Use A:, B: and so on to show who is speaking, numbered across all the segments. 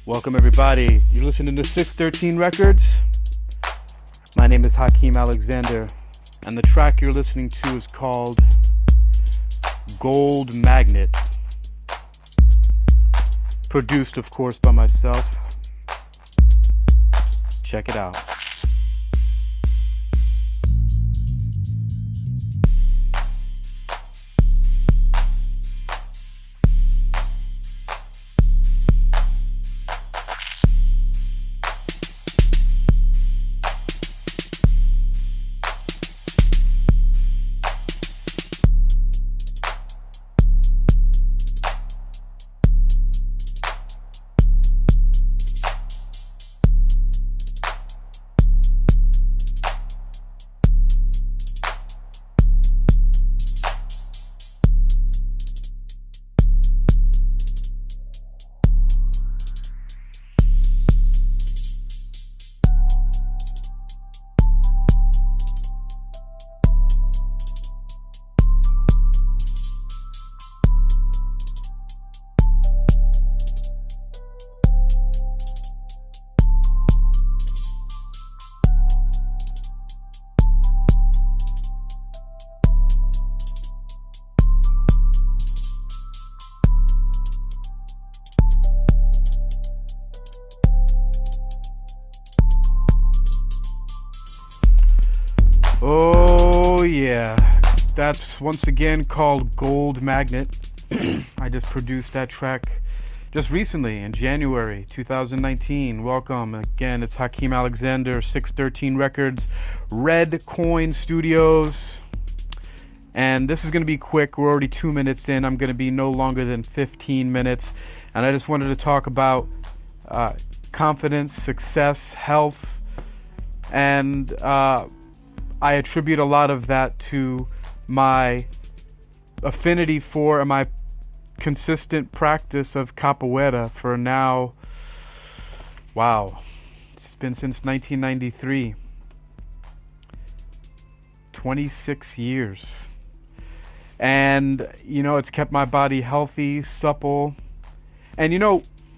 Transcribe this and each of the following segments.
A: Welcome everybody. You're listening to 613 Records. My name is Hakeem Alexander, and the track you're listening to is called Gold Magnet. Produced, of course, by myself. Check it out. Oh yeah, that's once again called Gold Magnet. I just produced that track just recently in January 2019. Welcome again, it's Hakeem Alexander, 613 Records, Red Coin Studios. And this is going to be quick. We're already 2 minutes in. I'm going to be no longer than 15 minutes. And I just wanted to talk about confidence, success, health, and I attribute a lot of that to my affinity for and my consistent practice of Capoeira for now, wow, it's been since 1993, 26 years. And, it's kept my body healthy, supple. And,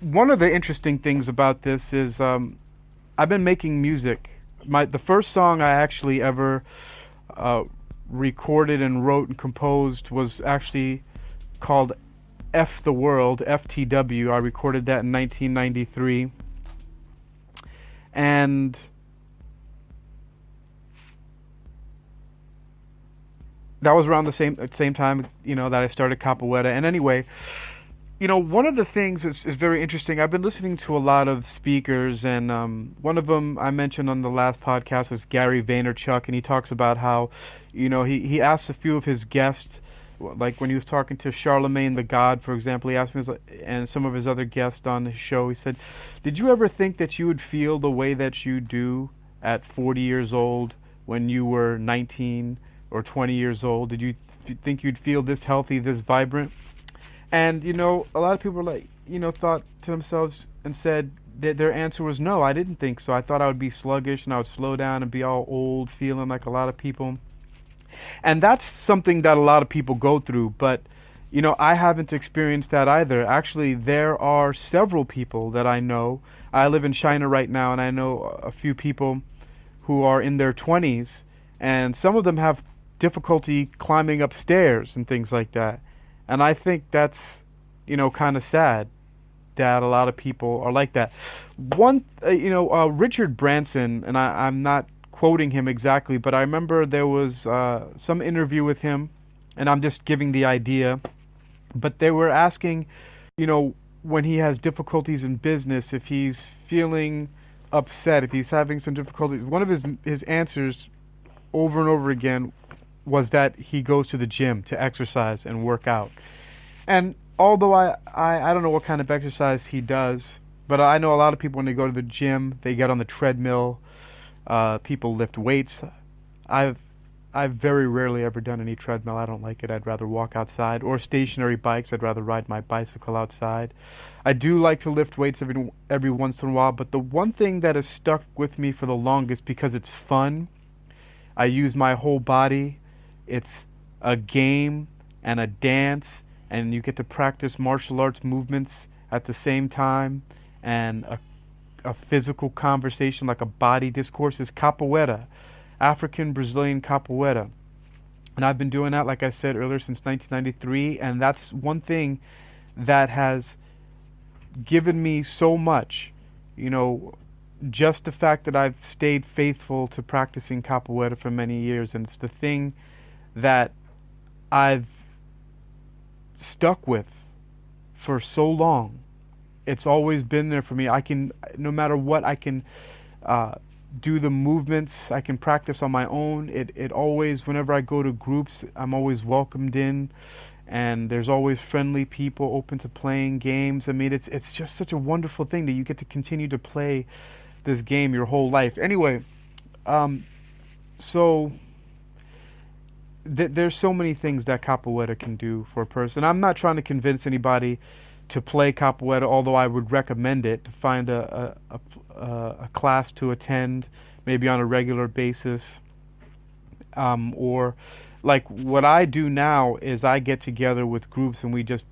A: one of the interesting things about this is I've been making music. The first song I actually ever recorded and wrote and composed was actually called F the World, FTW. I recorded that in 1993. And that was around the same time, that I started Capoeira. And anyway, one of the things is very interesting. I've been listening to a lot of speakers, and one of them I mentioned on the last podcast was Gary Vaynerchuk, and he talks about how, he asked a few of his guests, like when he was talking to Charlemagne the God, for example, he asked him, and some of his other guests on his show, he said, did you ever think that you would feel the way that you do at 40 years old when you were 19 or 20 years old? Did you think you'd feel this healthy, this vibrant? And, a lot of people were like, thought to themselves and said that their answer was no, I didn't think so. I thought I would be sluggish and I would slow down and be all old, feeling like a lot of people. And that's something that a lot of people go through, but, I haven't experienced that either. Actually, there are several people that I know. I live in China right now, and I know a few people who are in their 20s, and some of them have difficulty climbing up stairs and things like that. And I think that's, kind of sad that a lot of people are like that. Richard Branson, and I'm not quoting him exactly, but I remember there was some interview with him, and I'm just giving the idea, but they were asking, when he has difficulties in business, if he's feeling upset, if he's having some difficulties. One of his answers over and over again was that he goes to the gym to exercise and work out. And although I don't know what kind of exercise he does, but I know a lot of people when they go to the gym, they get on the treadmill, people lift weights. I've very rarely ever done any treadmill. I don't like it. I'd rather walk outside. Or stationary bikes. I'd rather ride my bicycle outside. I do like to lift weights every once in a while, but the one thing that has stuck with me for the longest, because it's fun, I use my whole body. It's a game and a dance, and you get to practice martial arts movements at the same time, and a physical conversation, like a body discourse, is capoeira, African Brazilian capoeira. And I've been doing that, like I said earlier, since 1993, and that's one thing that has given me so much. You know, just the fact that I've stayed faithful to practicing capoeira for many years, and it's the thing that I've stuck with for so long. It's always been there for me. I can, no matter what, I can do the movements. I can practice on my own. It always, whenever I go to groups, I'm always welcomed in, and there's always friendly people open to playing games. I mean, it's just such a wonderful thing that you get to continue to play this game your whole life. Anyway, so there's so many things that capoeira can do for a person. I'm not trying to convince anybody to play capoeira, although I would recommend it, to find a class to attend, maybe on a regular basis, or like what I do now is I get together with groups and we just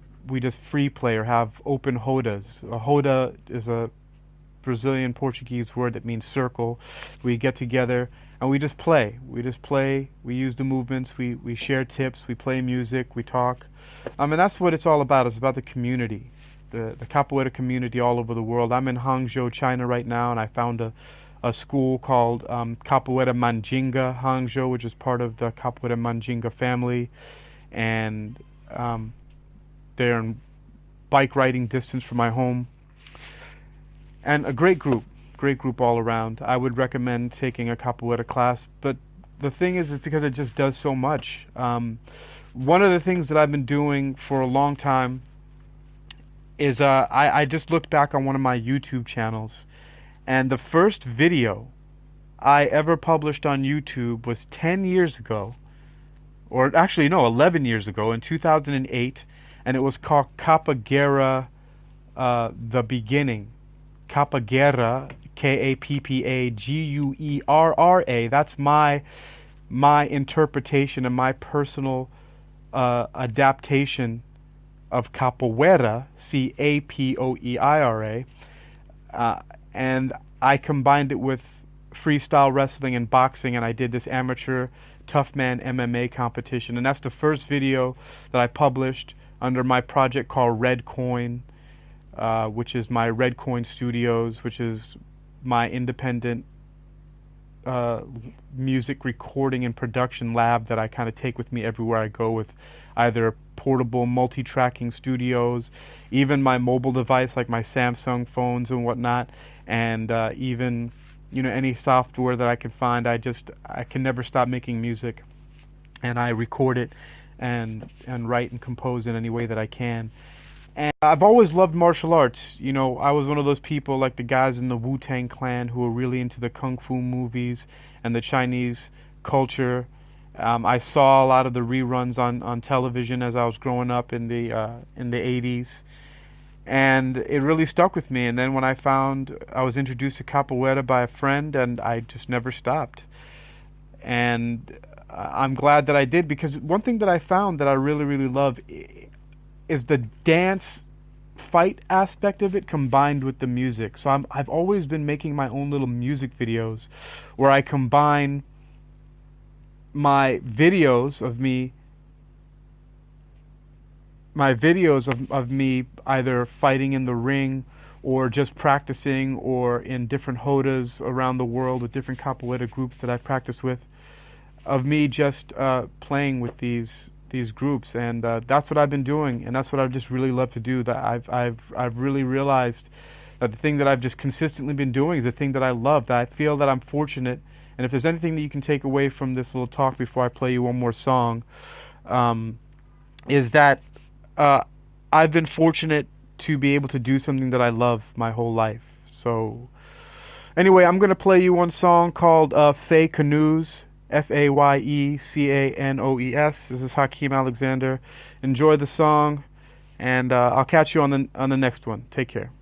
A: free play or have open rodas. A roda is a Brazilian Portuguese word that means circle. We get together and we just play. We just play. We use the movements. We share tips. We play music. We talk. And that's what it's all about. It's about the community, the capoeira community all over the world. I'm in Hangzhou, China right now, and I found a school called Capoeira Mandinga Hangzhou, which is part of the Capoeira Mandinga family, and they're in bike riding distance from my home. And a great group all around. I would recommend taking a capoeira class, but the thing is, it's because it just does so much. One of the things that I've been doing for a long time is I just looked back on one of my YouTube channels, and the first video I ever published on YouTube was 10 years ago, or actually no, 11 years ago, in 2008, and it was called Capoeira, The Beginning. Capoeira, Kappaguerra. That's my interpretation and my personal adaptation of capoeira, Capoeira, and I combined it with freestyle wrestling and boxing, and I did this amateur tough man MMA competition, and that's the first video that I published under my project called Red Coin, which is my Red Coin Studios, which is my independent music recording and production lab that I kind of take with me everywhere I go, with either portable multi-tracking studios, even my mobile device like my Samsung phones and whatnot, and even any software that I can find. I can never stop making music, and I record it and write and compose in any way that I can. And I've always loved martial arts. I was one of those people like the guys in the Wu-Tang Clan who were really into the kung fu movies and the Chinese culture. I saw a lot of the reruns on television as I was growing up in the 80s, and it really stuck with me. And then when I was introduced to capoeira by a friend, and I just never stopped. And I'm glad that I did, because one thing that I found that I really, really love is the dance fight aspect of it combined with the music. So I've always been making my own little music videos where I combine my videos of me either fighting in the ring or just practicing, or in different rodas around the world with different capoeira groups that I've practiced with, of me just playing with these groups, and that's what I've been doing, and that's what I've just really loved to do. That I've really realized that the thing that I've just consistently been doing is the thing that I love. That I feel that I'm fortunate, and if there's anything that you can take away from this little talk before I play you one more song, is that I've been fortunate to be able to do something that I love my whole life. So anyway, I'm gonna play you one song called Faye Canoes. FayeCanoes. This is Hakeem Alexander. Enjoy the song, and I'll catch you on the next one. Take care.